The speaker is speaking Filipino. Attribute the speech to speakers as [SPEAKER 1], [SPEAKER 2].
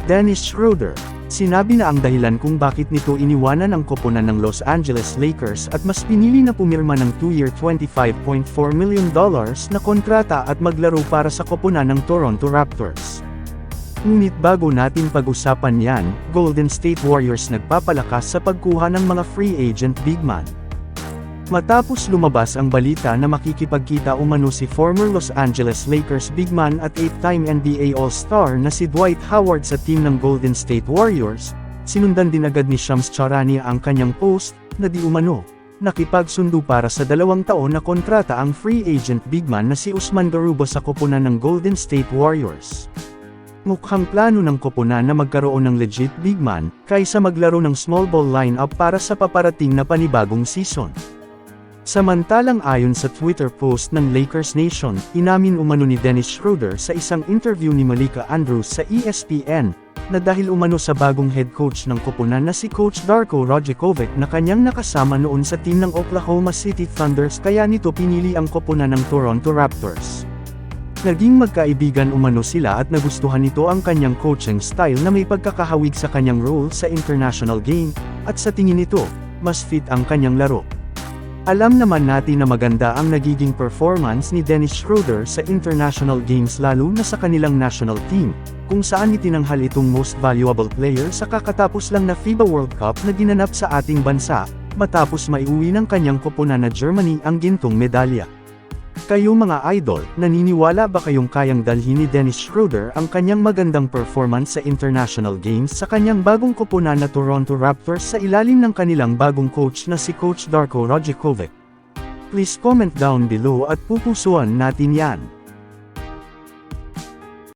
[SPEAKER 1] Dennis Schroeder, sinabi na ang dahilan kung bakit nito iniwanan ang koponan ng Los Angeles Lakers at mas pinili na pumirma ng 2-year $25.4 million na kontrata at maglaro para sa koponan ng Toronto Raptors. Ngunit bago natin pag-usapan yan, Golden State Warriors nagpapalakas sa pagkuha ng mga free agent big man. Matapos lumabas ang balita na makikipagkita umano si former Los Angeles Lakers big man at 8-time NBA All-Star na si Dwight Howard sa team ng Golden State Warriors, sinundan din agad ni Shams Charania ang kanyang post, na di umano nakipagsundo para sa 2 taon na kontrata ang free agent big man na si Usman Garuba sa koponan ng Golden State Warriors. Mukhang plano ng koponan na magkaroon ng legit big man, kaysa maglaro ng small ball lineup para sa paparating na panibagong season. Samantalang ayon sa Twitter post ng Lakers Nation, inamin umano ni Dennis Schroeder sa isang interview ni Malika Andrews sa ESPN, na dahil umano sa bagong head coach ng koponan na si Coach Darko Rajakovic na kanyang nakasama noon sa team ng Oklahoma City Thunders kaya nito pinili ang koponan ng Toronto Raptors. Naging magkaibigan umano sila at nagustuhan nito ang kanyang coaching style na may pagkakahawig sa kanyang role sa international game, at sa tingin nito, mas fit ang kanyang laro. Alam naman natin na maganda ang nagiging performance ni Dennis Schroeder sa international games lalo na sa kanilang national team, kung saan itinanghal itong most valuable player sa kakatapos lang na FIBA World Cup na ginanap sa ating bansa, matapos maiuwi ng kanyang koponan na Germany ang gintong medalya. Kayo mga idol, naniniwala ba kayong kayang dalhin ni Dennis Schroeder ang kanyang magandang performance sa international games sa kanyang bagong koponan na Toronto Raptors sa ilalim ng kanilang bagong coach na si Coach Darko Rajakovic? Please comment down below at pupusuan natin yan.